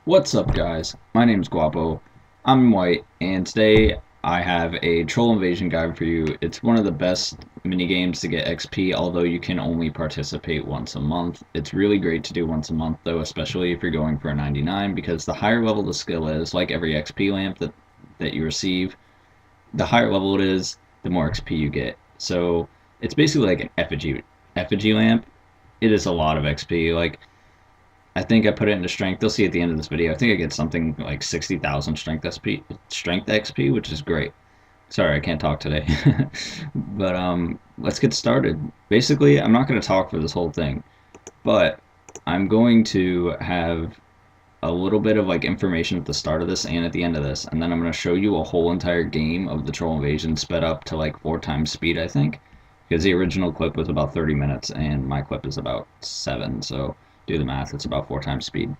What's up, guys? My name's Guapo. I'm white, and today I have a troll invasion guide for you. It's one of the best mini games to get XP, although you can only participate once a month. It's really great to do once a month, though, especially if you're going for a 99, because the higher level the skill is, like every XP lamp that you receive, the higher level it is, the more XP you get. So it's basically like an effigy lamp. It is a lot of XP. Like I think I put it into strength. You'll see at the end of this video. I think I get something like 60,000 strength XP, which is great. Sorry, I can't talk today. But let's get started. Basically, I'm not going to talk for this whole thing, but I'm going to have a little bit of like information at the start of this and at the end of this, and then I'm going to show you a whole entire game of the troll invasion sped up to like 4 times speed, I think, because the original clip was about 30 minutes and my clip is about 7, so do the math, it's about 4 times speed.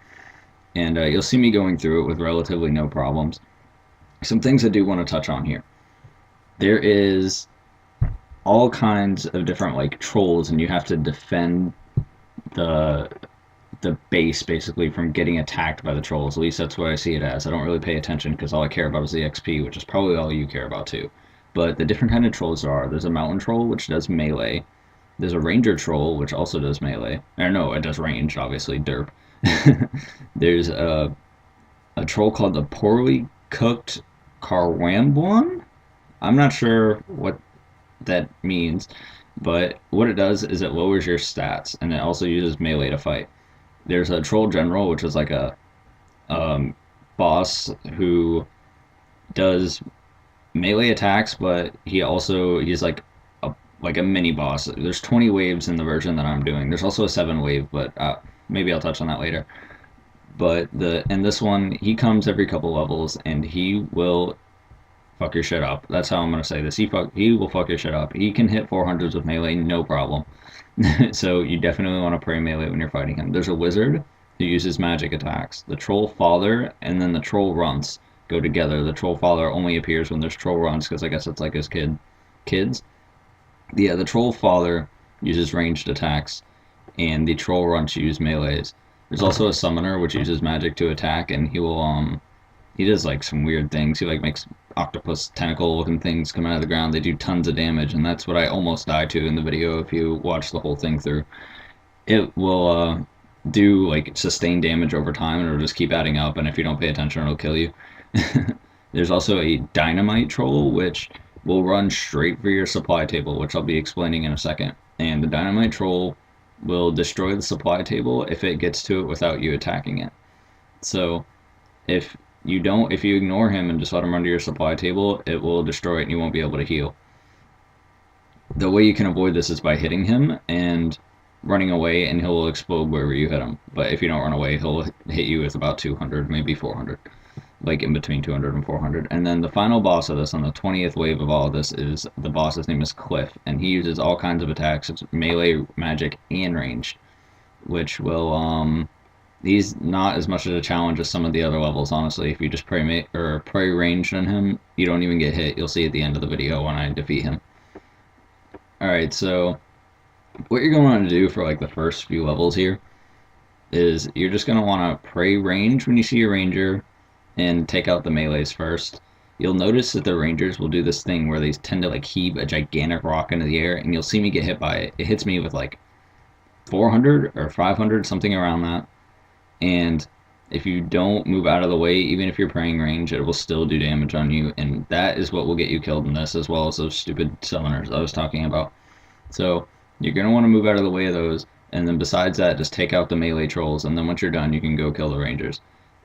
And you'll see me going through it with relatively no problems. Some things I do want to touch on here. There is all kinds of different like trolls, and you have to defend the the base basically from getting attacked by the trolls. At least that's what I see it as. I don't really pay attention because all I care about is the XP, which is probably all you care about too. But the different kind of trolls there are. There's a mountain troll which does melee. There's a ranger troll which also does melee. Or no, it does range, obviously, derp. There's a troll called the poorly cooked Carwambon. I'm not sure what that means, but what it does is it lowers your stats, and it also uses melee to fight. There's a troll general, which is like a um, boss who does melee attacks, but he's like a mini boss. There's 20 waves in the version that I'm doing. There's also a 7 wave, but maybe I'll touch on that later. But the in this one, he comes every couple levels, and he will fuck your shit up. That's how I'm gonna say this. He will fuck your shit up. He can hit 400s with melee, no problem. So you definitely want to pray melee when you're fighting him. There's a wizard who uses magic attacks. The troll father and then the troll runts go together. The troll father only appears when there's troll runts because I guess it's like his kids. Yeah, the troll father uses ranged attacks, and the troll runts use melees. There's also a summoner which uses magic to attack, and he does like some weird things. He like makes octopus tentacle looking things come out of the ground. They do tons of damage, and that's what I almost died to in the video if you watch the whole thing through. It will do like sustained damage over time, and it'll just keep adding up, and if you don't pay attention, it'll kill you. There's also a dynamite troll, which will run straight for your supply table, which I'll be explaining in a second. And the dynamite troll will destroy the supply table if it gets to it without you attacking it. So if if you ignore him and just let him run to your supply table, it will destroy it and you won't be able to heal. The way you can avoid this is by hitting him and running away, and he'll explode wherever you hit him. But if you don't run away, he'll hit you with about 200, maybe 400, like in between 200 and 400. And then the final boss of this, on the 20th wave of all of this, is the boss's name is Cliff, and he uses all kinds of attacks. It's melee, magic, and ranged, which will he's not as much of a challenge as some of the other levels, honestly. If you just pray ranged on him, you don't even get hit. You'll see at the end of the video when I defeat him. Alright, so what you're going to want to do for like the first few levels here is you're just going to want to pray range when you see a ranger and take out the melees first. You'll notice that the rangers will do this thing where they tend to like heave a gigantic rock into the air, and you'll see me get hit by it. It hits me with like 400 or 500, something around that. And if you don't move out of the way, even if you're praying range, it will still do damage on you, and that is what will get you killed in this, as well as those stupid summoners I was talking about. So you're going to want to move out of the way of those, and then besides that, just take out the melee trolls, and then once you're done, you can go kill the rangers.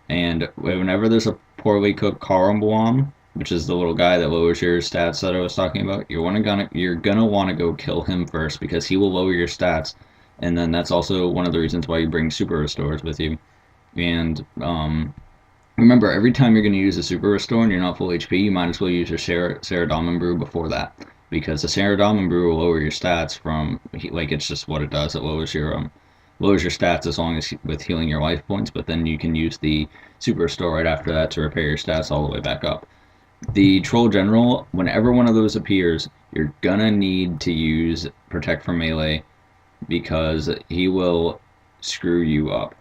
And whenever there's a poorly cooked Karambwam, which is the little guy that lowers your stats that I was talking about, you're gonna want to go kill him first, because he will lower your stats, and then that's also one of the reasons why you bring super restores with you. And remember, every time you're going to use a super restore and you're not full HP, you might as well use your Saradomin Brew before that, because the Saradomin Brew will lower your stats from, like, it's just what it does. It lowers your stats as long as with healing your life points, but then you can use the super restore right after that to repair your stats all the way back up. The Troll General, whenever one of those appears, you're gonna need to use Protect from Melee, because he will screw you up.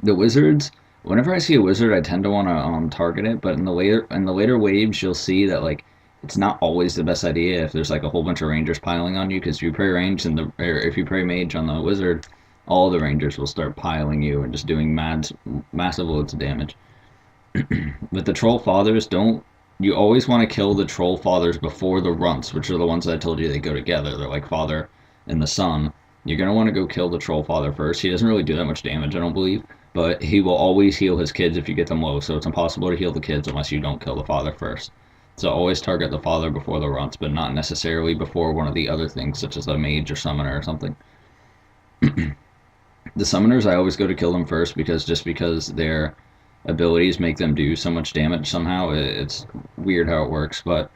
The wizards, whenever I see a wizard, I tend to want to target it, but in the later waves, you'll see that like it's not always the best idea if there's like a whole bunch of rangers piling on you, because if you pray range and or if you pray mage on the wizard, all the rangers will start piling you and just doing massive loads of damage. With the troll fathers, don't you always want to kill the troll fathers before the runts, which are the ones that I told you they go together. They're like father and the son. You're gonna want to go kill the troll father first. He doesn't really do that much damage, I don't believe, but he will always heal his kids if you get them low. So it's impossible to heal the kids unless you don't kill the father first. So always target the father before the runts, but not necessarily before one of the other things, such as a mage or summoner or something. The summoners, I always go to kill them first because their abilities make them do so much damage somehow. It's weird how it works, but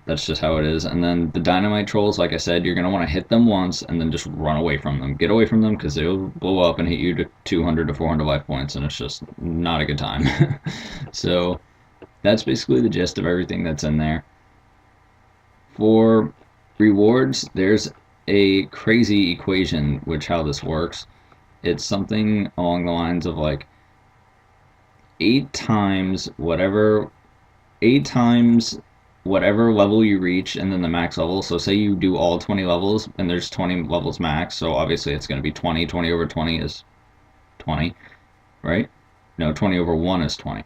that's just how it is. And then the dynamite trolls, like I said, you're going to want to hit them once and then just run away from them. Get away from them because they'll blow up and hit you to 200 to 400 life points, and it's just not a good time. So that's basically the gist of everything that's in there. For rewards, there's a crazy equation which how this works. It's something along the lines of like 8 times whatever level you reach and then the max level. So say you do all 20 levels and there's 20 levels max, so obviously it's going to be 20. 20 over 20 is 20, right? No, 20 over 1 is 20.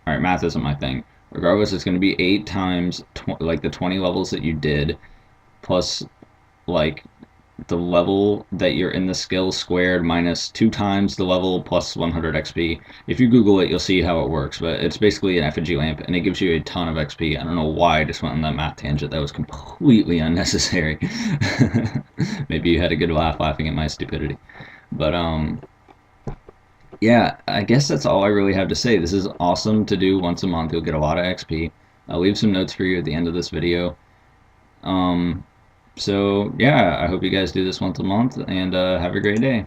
All right, math isn't my thing. Regardless, it's going to be 8 times like the 20 levels that you did plus like the level that you're in the skill squared minus 2 times the level plus 100 XP. If you Google it, you'll see how it works, but it's basically an effigy lamp, and it gives you a ton of XP. I don't know why I just went on that math tangent. That was completely unnecessary. Maybe you had a good laugh laughing at my stupidity. But, yeah, I guess that's all I really have to say. This is awesome to do once a month. You'll get a lot of XP. I'll leave some notes for you at the end of this video. So yeah, I hope you guys do this once a month, and have a great day.